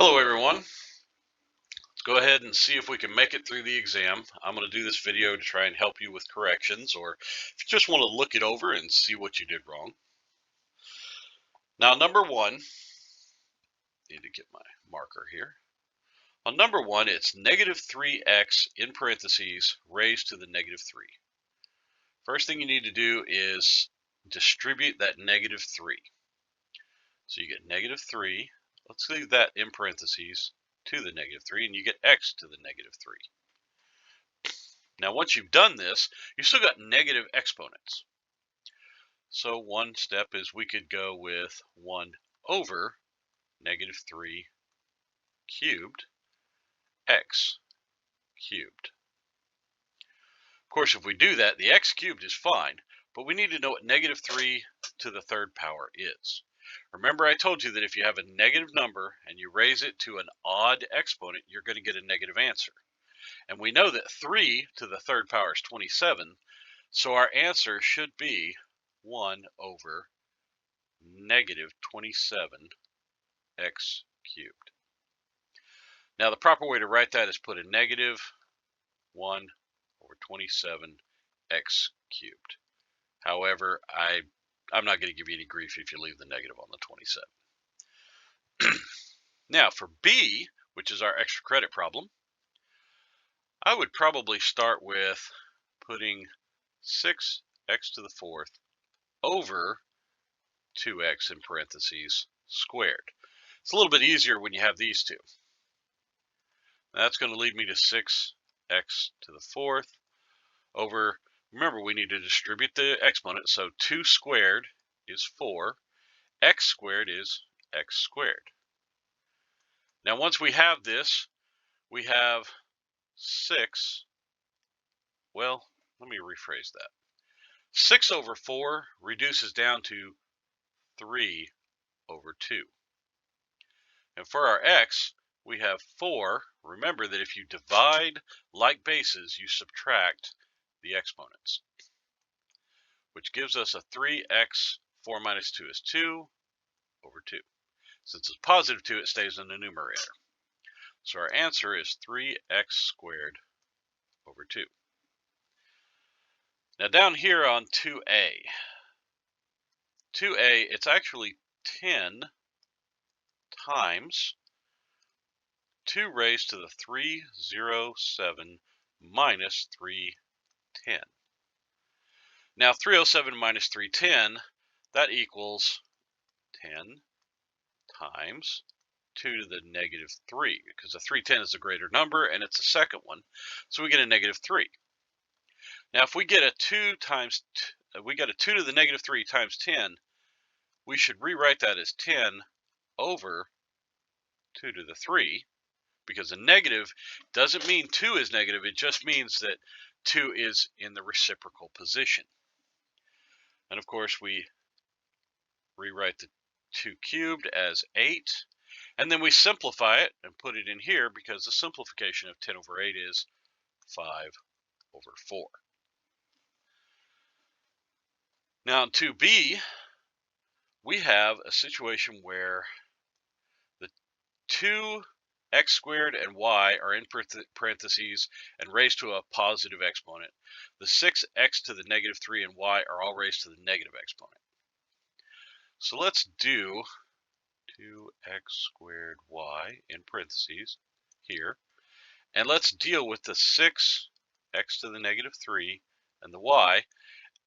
Hello everyone. Let's go ahead and see if we can make it through the exam. I'm going to do this video to try and help you with corrections, or if you just want to look it over and see what you did wrong. Now number one, need to get my marker here. On number one, it's negative 3x in parentheses raised to the negative 3. First thing you need to do is distribute that negative 3. So you get negative 3, let's leave that in parentheses, to the negative 3, and you get x to the negative 3. Now, once you've done this, you've still got negative exponents. So one step is we could go with 1 over negative 3 cubed x cubed. Of course, if we do that, the x cubed is fine, but we need to know what negative 3 to the third power is. Remember, I told you that if you have a negative number and you raise it to an odd exponent, you're going to get a negative answer. And we know that 3 to the third power is 27, so our answer should be 1 over negative 27x cubed. Now the proper way to write that is put a negative 1 over 27x cubed. However, I'm not going to give you any grief if you leave the negative on the 27. Now for B, which is our extra credit problem, I would probably start with putting 6x to the fourth over 2x in parentheses squared. It's a little bit easier when you have these two. That's going to lead me to 6x to the fourth over, remember we need to distribute the exponent, so 2 squared is 4, x squared is x squared. Now once we have this, we have 6, well, let me rephrase that. 6 over 4 reduces down to 3 over 2. And for our x, we have 4. Remember that if you divide like bases, you subtract the exponents, which gives us a 3x. 4 minus 2 is 2 over 2. Since it's positive 2, it stays in the numerator. So our answer is 3x squared over 2. Now down here on 2a, it's actually 10 times 2 raised to the 307 minus 310. Now 307 minus 310, that equals 10 times 2 to the negative 3, because the 310 is a greater number and it's the second one, so we get a negative 3. Now if we get a 2 to the negative 3 times 10, we should rewrite that as 10 over 2 to the 3, because a negative doesn't mean 2 is negative, it just means that 2 is in the reciprocal position. And of course we rewrite the 2 cubed as 8, and then we simplify it and put it in here, because the simplification of 10 over 8 is 5 over 4. Now in 2b, we have a situation where the 2x squared and y are in parentheses and raised to a positive exponent. The 6x to the negative 3 and y are all raised to the negative exponent. So let's do 2x squared y in parentheses here, and let's deal with the 6x to the negative 3 and the y,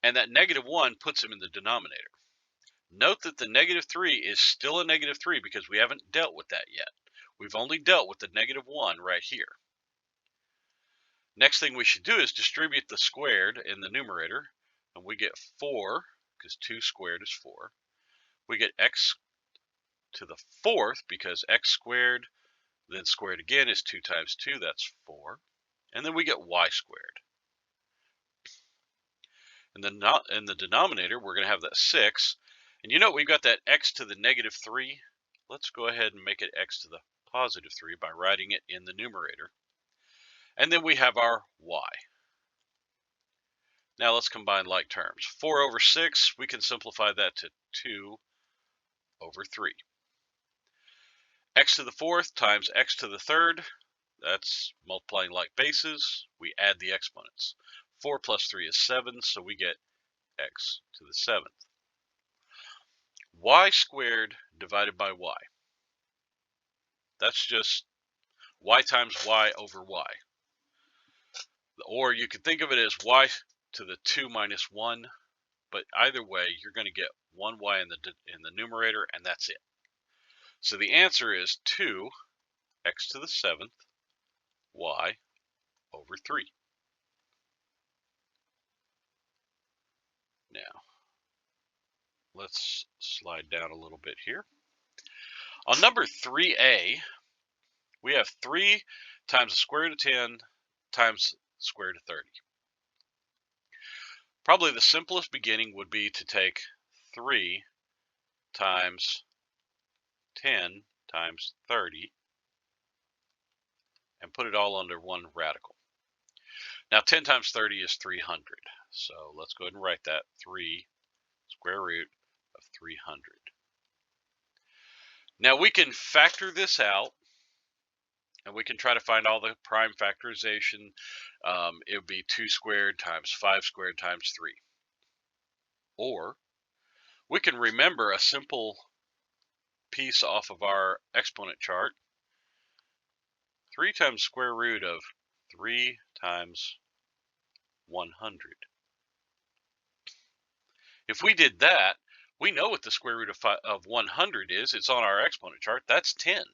and that negative 1 puts them in the denominator. Note that the negative 3 is still a negative 3 because we haven't dealt with that yet. We've only dealt with the negative 1 right here. Next thing we should do is distribute the squared in the numerator, and we get 4, because 2 squared is 4. We get x to the fourth, because x squared, then squared again, is 2 times 2, that's 4. And then we get y squared. And then in the denominator, we're going to have that 6. And you know we've got that x to the negative 3. Let's go ahead and make it x to the positive 3 by writing it in the numerator. And then we have our y. Now let's combine like terms. 4 over 6, we can simplify that to 2 over 3. X to the fourth times x to the third, that's multiplying like bases. We add the exponents. 4 plus 3 is 7, so we get x to the 7th. Y squared divided by y. That's just y times y over y. Or you could think of it as y to the 2 minus 1, but either way, you're going to get 1y in the numerator, and that's it. So the answer is 2x to the 7th y over 3. Now, let's slide down a little bit here. On number 3a, we have 3 times the square root of 10 times the square root of 30. Probably the simplest beginning would be to take 3 times 10 times 30 and put it all under one radical. Now 10 times 30 is 300. So let's go ahead and write that. 3 square root of 300. Now we can factor this out, and we can try to find all the prime factorization. It would be 2 squared times 5 squared times 3. Or we can remember a simple piece off of our exponent chart. 3 times square root of 3 times 100. If we did that, we know what the square root of 100 is. It's on our exponent chart. That's 10.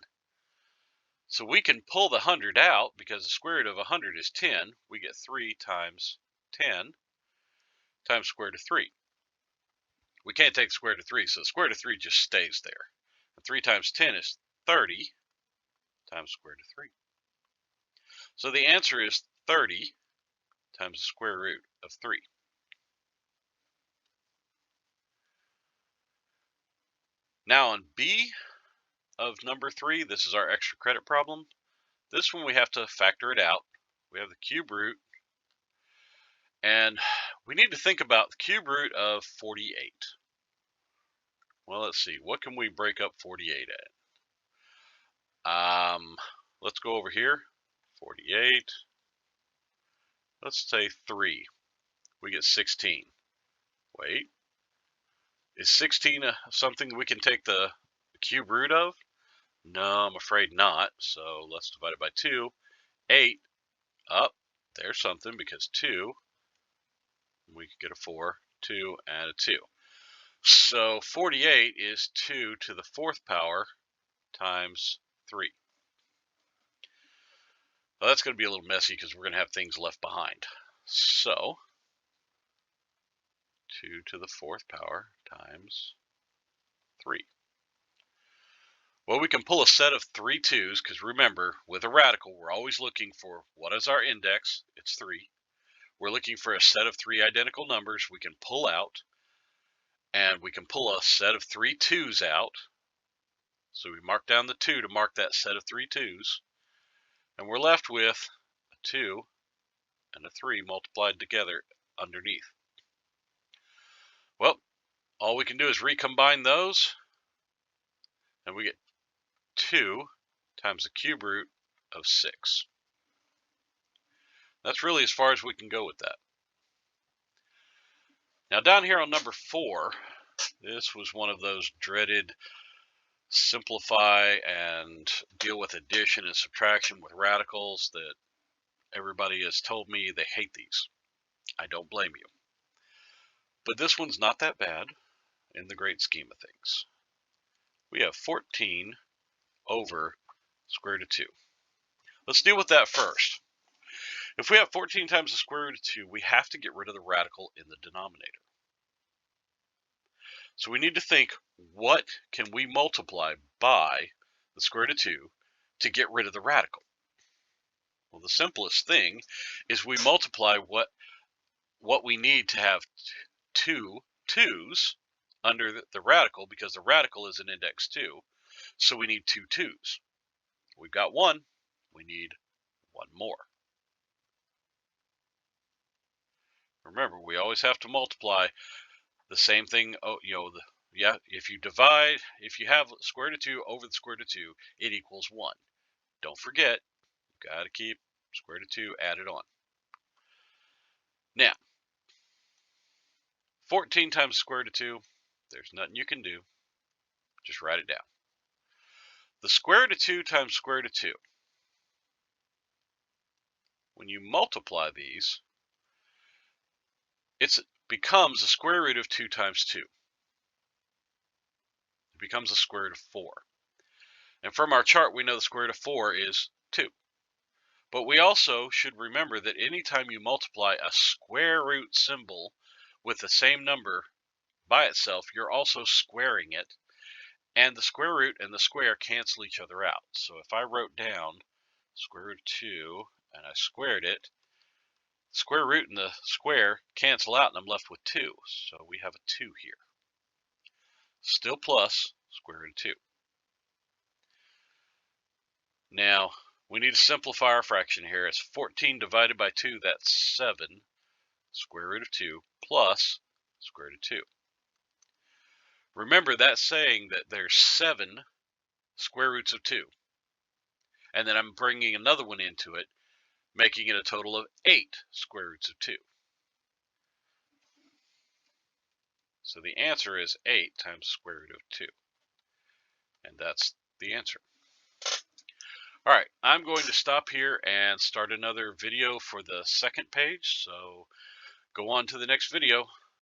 So we can pull the 100 out because the square root of 100 is 10. We get 3 times 10 times square root of 3. We can't take the square root of 3, so the square root of 3 just stays there. And 3 times 10 is 30 times square root of 3. So the answer is 30 times the square root of 3. Now on B of number 3, this is our extra credit problem. This one we have to factor it out. We have the cube root, and we need to think about the cube root of 48. Well, let's see. What can we break up 48 at? Let's go over here. 48. Let's say 3. We get 16. Wait. Is 16 something we can take the cube root of? No, I'm afraid not. So let's divide it by 2. 8. Up. There's something because 2. We could get a 4. 2 and a 2. So 48 is 2 to the 4th power times 3. Well, that's going to be a little messy because we're going to have things left behind. So 2 to the 4th power times 3. Well, we can pull a set of 3 2's because remember, with a radical, we're always looking for what is our index. It's 3. We're looking for a set of 3 identical numbers we can pull out, and we can pull a set of 3 2's out. So we mark down the 2 to mark that set of 3 2's, and we're left with a 2 and a 3 multiplied together underneath. Well, all we can do is recombine those, and we get 2 times the cube root of 6. That's really as far as we can go with that. Now down here on number 4, this was one of those dreaded simplify and deal with addition and subtraction with radicals that everybody has told me they hate these. I don't blame you. But this one's not that bad in the great scheme of things. We have 14 over square root of 2. Let's deal with that first. If we have 14 times the square root of 2, we have to get rid of the radical in the denominator. So we need to think, what can we multiply by the square root of 2 to get rid of the radical? Well, the simplest thing is we multiply what we need to have 2 2's under the radical, because the radical is an index 2. So we need 2 2's. We've got 1. We need 1 more. Remember, we always have to multiply the same thing, yeah, if you have square root of 2 over the square root of 2, it equals 1. Don't forget, you got to keep square root of 2 added on. Now, 14 times the square root of 2, there's nothing you can do. Just write it down. The square root of 2 times square root of 2. When you multiply these, it becomes the square root of 2 times 2. It becomes the square root of 4. And from our chart, we know the square root of 4 is 2. But we also should remember that anytime you multiply a square root symbol with the same number by itself, you're also squaring it. And the square root and the square cancel each other out. So if I wrote down square root of 2 and I squared it, the square root and the square cancel out and I'm left with 2. So we have a 2 here. Still plus square root of 2. Now, we need to simplify our fraction here. It's 14 divided by 2, that's 7, square root of 2, plus square root of 2. Remember, that's saying that there's 7 square roots of 2. And then I'm bringing another one into it, making it a total of 8 square roots of 2. So the answer is 8 times square root of 2. And that's the answer. All right, I'm going to stop here and start another video for the second page. So go on to the next video.